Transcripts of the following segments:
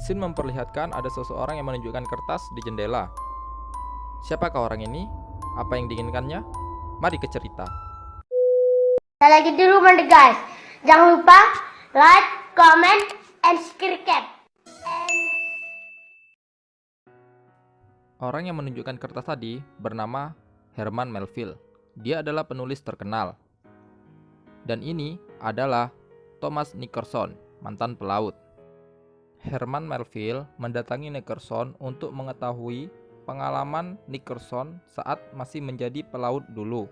Scene memperlihatkan ada seseorang yang menunjukkan kertas di jendela. Siapakah orang ini? Apa yang diinginkannya? Mari ke cerita. Saya lagi di rumah nih guys. Jangan lupa like, comment, and subscribe. Orang yang menunjukkan kertas tadi bernama Herman Melville. Dia adalah penulis terkenal. Dan ini adalah Thomas Nickerson, mantan pelaut. Herman Melville mendatangi Nickerson untuk mengetahui pengalaman Nickerson saat masih menjadi pelaut dulu.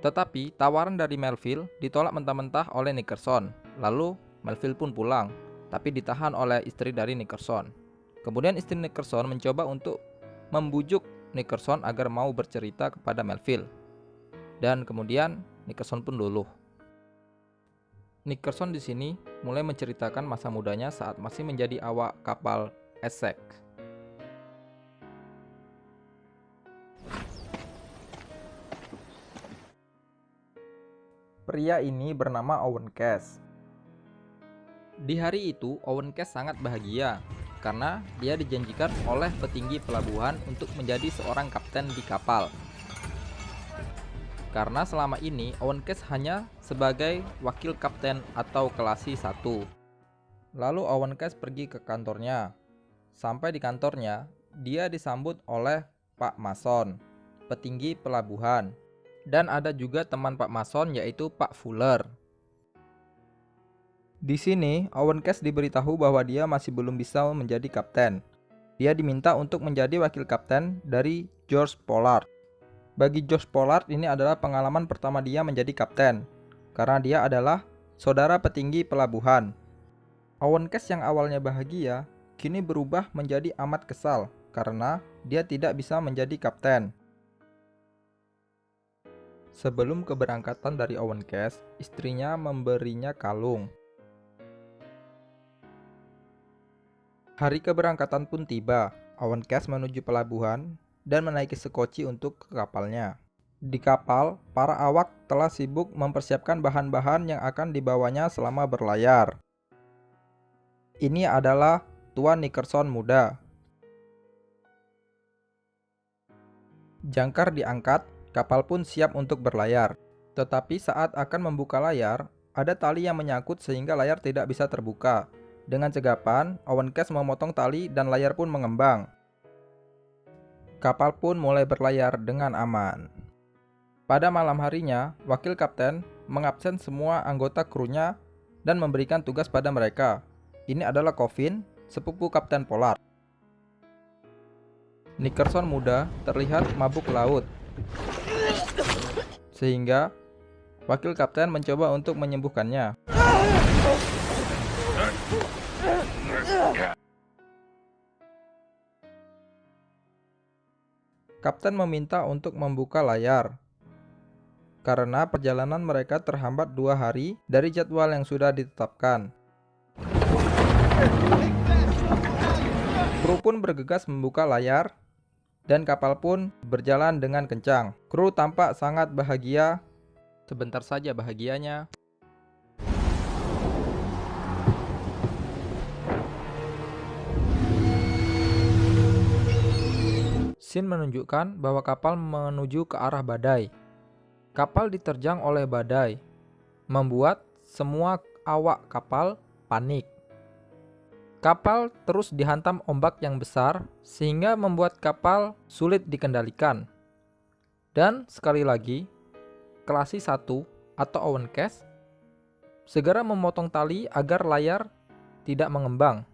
Tetapi tawaran dari Melville ditolak mentah-mentah oleh Nickerson. Lalu Melville pun pulang, tapi ditahan oleh istri dari Nickerson. Kemudian istri Nickerson mencoba untuk membujuk Nickerson agar mau bercerita kepada Melville. Dan kemudian Nickerson pun luluh. Nickerson di sini mulai menceritakan masa mudanya saat masih menjadi awak kapal Essex. Pria ini bernama Owen Cash. Di hari itu, Owen Cash sangat bahagia karena dia dijanjikan oleh petinggi pelabuhan untuk menjadi seorang kapten di kapal. Karena selama ini Owen Cash hanya sebagai wakil kapten atau kelasi 1. Lalu Owen Cash pergi ke kantornya. Sampai di kantornya, dia disambut oleh Pak Mason, petinggi pelabuhan. Dan ada juga teman Pak Mason yaitu Pak Fuller. Di sini Owen Cash diberitahu bahwa dia masih belum bisa menjadi kapten. Dia diminta untuk menjadi wakil kapten dari George Pollard. Bagi George Pollard ini adalah pengalaman pertama dia menjadi kapten, karena dia adalah saudara petinggi pelabuhan. Owen Cash yang awalnya bahagia, kini berubah menjadi amat kesal, karena dia tidak bisa menjadi kapten. Sebelum keberangkatan dari Owen Cash, istrinya memberinya kalung. Hari keberangkatan pun tiba. Owen Cash menuju pelabuhan dan menaiki sekoci untuk ke kapalnya. Di kapal, para awak telah sibuk mempersiapkan bahan-bahan yang akan dibawanya selama berlayar. Ini adalah Tuan Nickerson muda. Jangkar diangkat, kapal pun siap untuk berlayar. Tetapi saat akan membuka layar, ada tali yang menyangkut sehingga layar tidak bisa terbuka. Dengan cegapan, Owen Cash memotong tali dan layar pun mengembang. Kapal pun mulai berlayar dengan aman. Pada malam harinya, wakil kapten mengabsen semua anggota krunya dan memberikan tugas pada mereka. Ini adalah Coffin, sepupu Kapten Pollard. Nickerson muda terlihat mabuk laut, sehingga wakil kapten mencoba untuk menyembuhkannya. Kapten meminta untuk membuka layar karena perjalanan mereka terhambat 2 hari dari jadwal yang sudah ditetapkan. Kru pun bergegas membuka layar dan kapal pun berjalan dengan kencang. Kru tampak sangat bahagia. Sebentar saja bahagianya. Scene menunjukkan bahwa kapal menuju ke arah badai. Kapal diterjang oleh badai, membuat semua awak kapal panik. Kapal terus dihantam ombak yang besar sehingga membuat kapal sulit dikendalikan. Dan sekali lagi, kelasi 1 atau Owen Cash segera memotong tali agar layar tidak mengembang.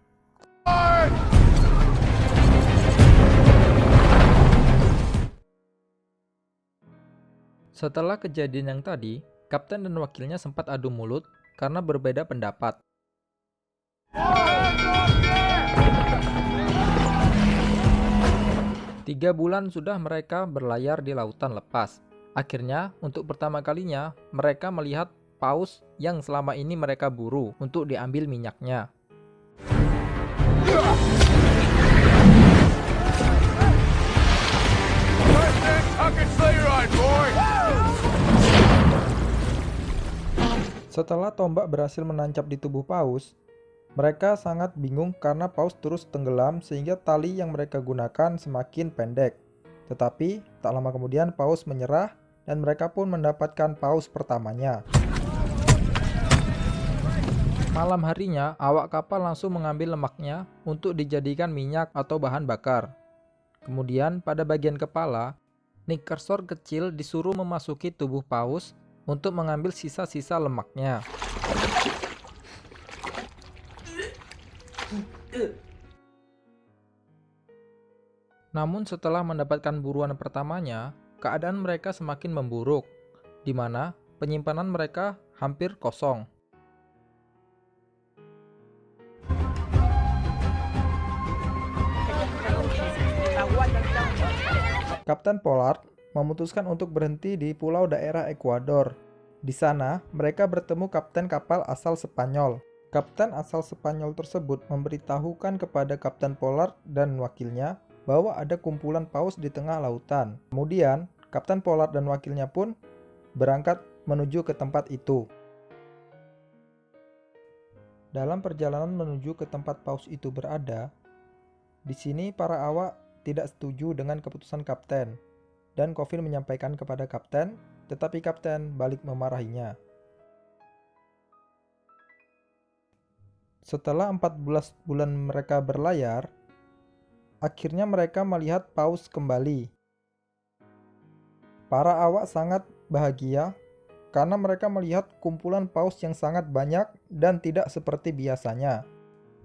Setelah kejadian yang tadi, kapten dan wakilnya sempat adu mulut karena berbeda pendapat. 3 bulan sudah mereka berlayar di lautan lepas. Akhirnya, untuk pertama kalinya, mereka melihat paus yang selama ini mereka buru untuk diambil minyaknya. Setelah tombak berhasil menancap di tubuh paus, Mereka sangat bingung karena paus terus tenggelam sehingga tali yang mereka gunakan semakin pendek. Tetapi tak lama kemudian paus menyerah dan mereka pun mendapatkan paus pertamanya. Malam harinya, awak kapal langsung mengambil lemaknya untuk dijadikan minyak atau bahan bakar. Kemudian pada bagian kepala, Nickerson kecil disuruh memasuki tubuh paus untuk mengambil sisa-sisa lemaknya. Namun setelah mendapatkan buruan pertamanya, keadaan mereka semakin memburuk, di mana penyimpanan mereka hampir kosong. Kapten Pollard memutuskan untuk berhenti di pulau daerah Ekuador. Di sana, mereka bertemu kapten kapal asal Spanyol. Kapten asal Spanyol tersebut memberitahukan kepada Kapten Pollard dan wakilnya bahwa ada kumpulan paus di tengah lautan. Kemudian, Kapten Pollard dan wakilnya pun berangkat menuju ke tempat itu. Dalam perjalanan menuju ke tempat paus itu berada, di sini para awak tidak setuju dengan keputusan kapten, dan Coffin menyampaikan kepada kapten, tetapi kapten balik memarahinya. Setelah 14 bulan mereka berlayar, akhirnya mereka melihat paus kembali. Para awak sangat bahagia karena mereka melihat kumpulan paus yang sangat banyak dan tidak seperti biasanya.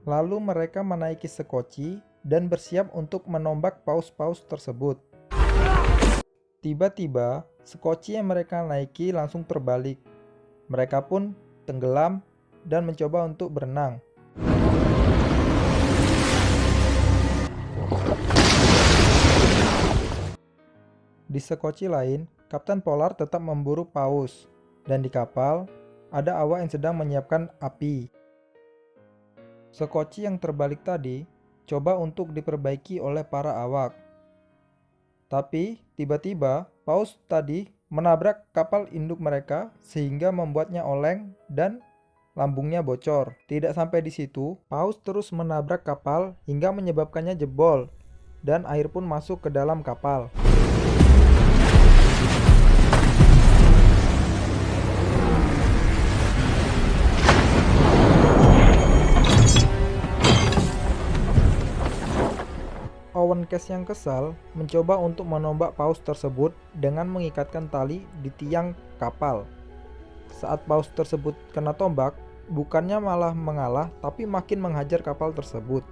Lalu mereka menaiki sekoci dan bersiap untuk menombak paus-paus tersebut. Tiba-tiba, sekoci yang mereka naiki langsung terbalik. Mereka pun tenggelam dan mencoba untuk berenang. Di sekoci lain, Kapten Pollard tetap memburu paus, dan di kapal ada awak yang sedang menyiapkan api. Sekoci yang terbalik tadi coba untuk diperbaiki oleh para awak. Tapi tiba-tiba paus tadi menabrak kapal induk mereka sehingga membuatnya oleng dan lambungnya bocor. Tidak sampai di situ, paus terus menabrak kapal hingga menyebabkannya jebol dan air pun masuk ke dalam kapal. Owen Case yang kesal mencoba untuk menombak paus tersebut dengan mengikatkan tali di tiang kapal. Saat paus tersebut kena tombak, bukannya malah mengalah tapi makin menghajar kapal tersebut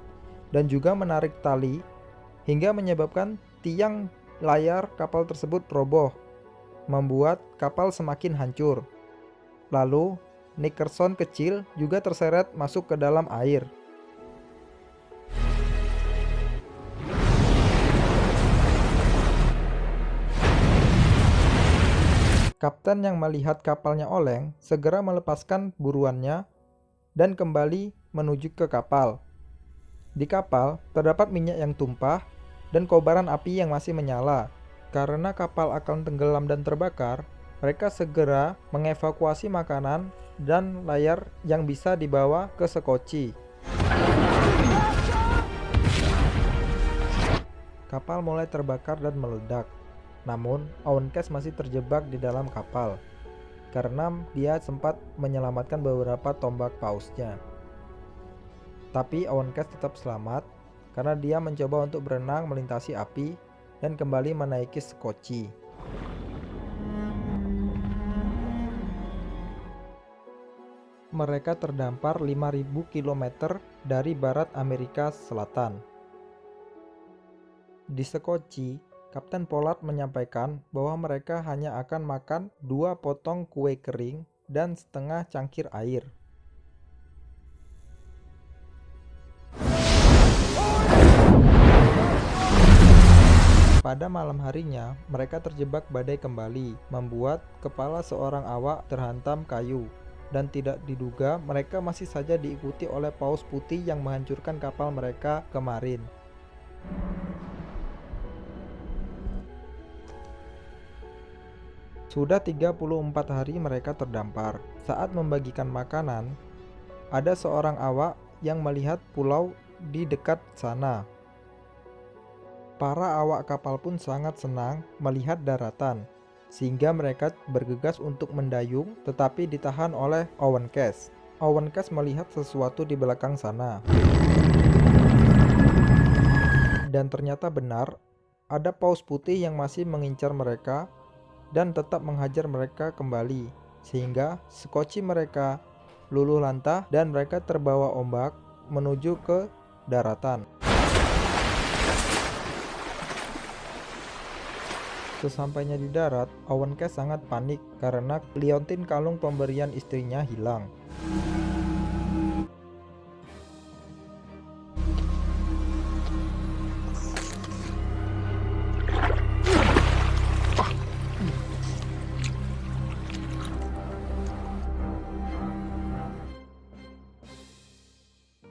dan juga menarik tali hingga menyebabkan tiang layar kapal tersebut roboh, membuat kapal semakin hancur. Lalu, Nickerson kecil juga terseret masuk ke dalam air. Kapten yang melihat kapalnya oleng segera melepaskan buruannya dan kembali menuju ke kapal. Di kapal terdapat minyak yang tumpah dan kobaran api yang masih menyala. Karena kapal akan tenggelam dan terbakar, mereka segera mengevakuasi makanan dan layar yang bisa dibawa ke sekoci. Kapal mulai terbakar dan meledak. Namun, Owen Case masih terjebak di dalam kapal karena dia sempat menyelamatkan beberapa tombak pausnya. Tapi Owen Case tetap selamat karena dia mencoba untuk berenang melintasi api dan kembali menaiki sekoci. Mereka terdampar 5.000 km dari barat Amerika Selatan. Di sekoci, Kapten Pollard menyampaikan bahwa mereka hanya akan makan 2 potong kue kering dan setengah cangkir air. Pada malam harinya, mereka terjebak badai kembali, membuat kepala seorang awak terhantam kayu. Dan tidak diduga, mereka masih saja diikuti oleh paus putih yang menghancurkan kapal mereka kemarin. Sudah 34 hari mereka terdampar. Saat membagikan makanan, ada seorang awak yang melihat pulau di dekat sana. Para awak kapal pun sangat senang melihat daratan, sehingga mereka bergegas untuk mendayung, tetapi ditahan oleh Owen Cash. Owen Cash melihat sesuatu di belakang sana. Dan ternyata benar, ada paus putih yang masih mengincar mereka dan tetap menghajar mereka kembali, sehingga sekoci mereka luluh lantah dan mereka terbawa ombak menuju ke daratan. Sesampainya di darat, Owen Cash sangat panik karena liontin kalung pemberian istrinya hilang.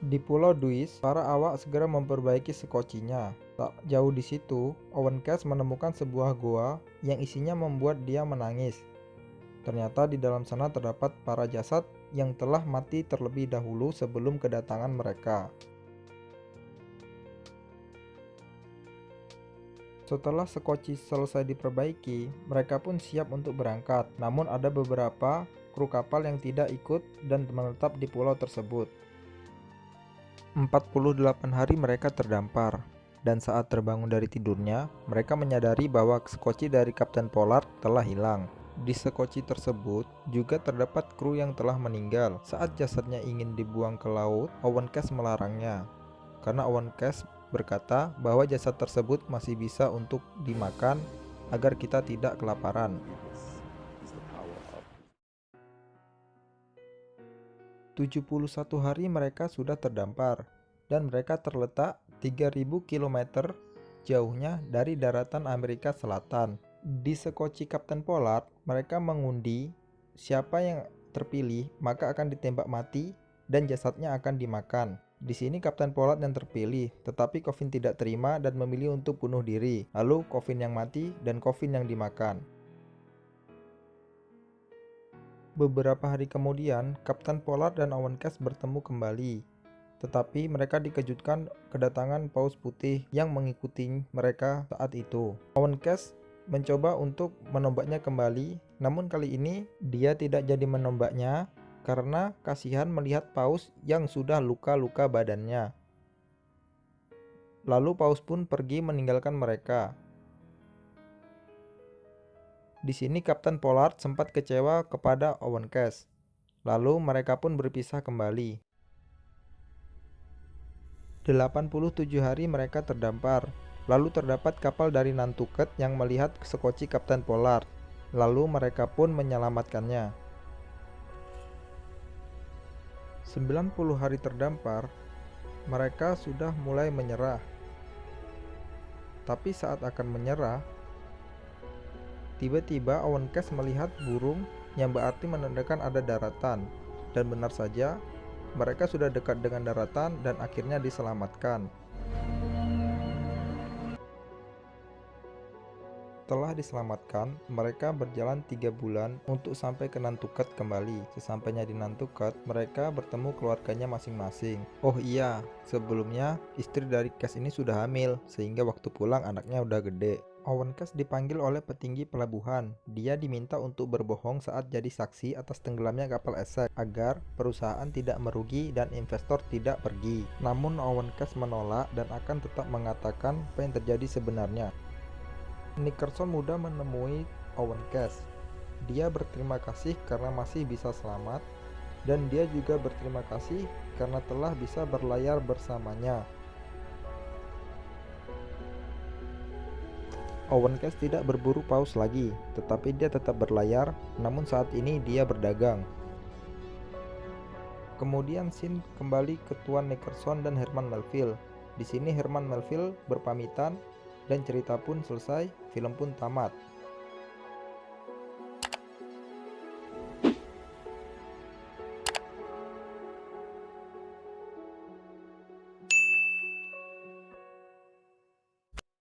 Di Pulau Duis, para awak segera memperbaiki sekocinya. Tak jauh di situ, Owen Cash menemukan sebuah goa yang isinya membuat dia menangis. Ternyata di dalam sana terdapat para jasad yang telah mati terlebih dahulu sebelum kedatangan mereka. Setelah sekoci selesai diperbaiki, mereka pun siap untuk berangkat. Namun ada beberapa kru kapal yang tidak ikut dan menetap di pulau tersebut. 48 hari mereka terdampar, dan saat terbangun dari tidurnya, mereka menyadari bahwa sekoci dari Kapten Pollard telah hilang. Di sekoci tersebut juga terdapat kru yang telah meninggal. Saat jasadnya ingin dibuang ke laut, Owen Cash melarangnya, karena Owen Cash berkata bahwa jasad tersebut masih bisa untuk dimakan agar kita tidak kelaparan. 71 hari mereka sudah terdampar, dan mereka terletak 3.000 km jauhnya dari daratan Amerika Selatan. Di sekoci Kapten Pollard, mereka mengundi siapa yang terpilih maka akan ditembak mati dan jasadnya akan dimakan. Di sini Kapten Pollard yang terpilih, tetapi Coffin tidak terima dan memilih untuk bunuh diri. Lalu Coffin yang mati dan Coffin yang dimakan. Beberapa hari kemudian, Kapten Pollard dan Owen Cash bertemu kembali. Tetapi mereka dikejutkan kedatangan paus putih yang mengikuti mereka saat itu. Owen Cash mencoba untuk menombaknya kembali, namun kali ini dia tidak jadi menombaknya karena kasihan melihat paus yang sudah luka-luka badannya. Lalu paus pun pergi meninggalkan mereka. Di sini Kapten Pollard sempat kecewa kepada Owen Cash. Lalu mereka pun berpisah kembali. 87 hari mereka terdampar. Lalu terdapat kapal dari Nantucket yang melihat sekoci Kapten Pollard. Lalu mereka pun menyelamatkannya. 90 hari terdampar, mereka sudah mulai menyerah. Tapi saat akan menyerah, tiba-tiba Owen Cash melihat burung yang berarti menandakan ada daratan. Dan benar saja, mereka sudah dekat dengan daratan dan akhirnya diselamatkan. Setelah diselamatkan, mereka berjalan 3 bulan untuk sampai ke Nantucket kembali. Sesampainya di Nantucket, mereka bertemu keluarganya masing-masing. Oh iya, sebelumnya istri dari Cash ini sudah hamil, sehingga waktu pulang anaknya udah gede. Owen Cash dipanggil oleh petinggi pelabuhan. Dia diminta untuk berbohong saat jadi saksi atas tenggelamnya kapal Essex agar perusahaan tidak merugi dan investor tidak pergi. Namun Owen Cash menolak dan akan tetap mengatakan apa yang terjadi sebenarnya. Nickerson mudah menemui Owen Cash. Dia berterima kasih karena masih bisa selamat, dan dia juga berterima kasih karena telah bisa berlayar bersamanya. Owen Cash tidak berburu paus lagi, tetapi dia tetap berlayar, namun saat ini dia berdagang. Kemudian scene kembali ke Tuan Nickerson dan Herman Melville. Di sini Herman Melville berpamitan dan cerita pun selesai, film pun tamat.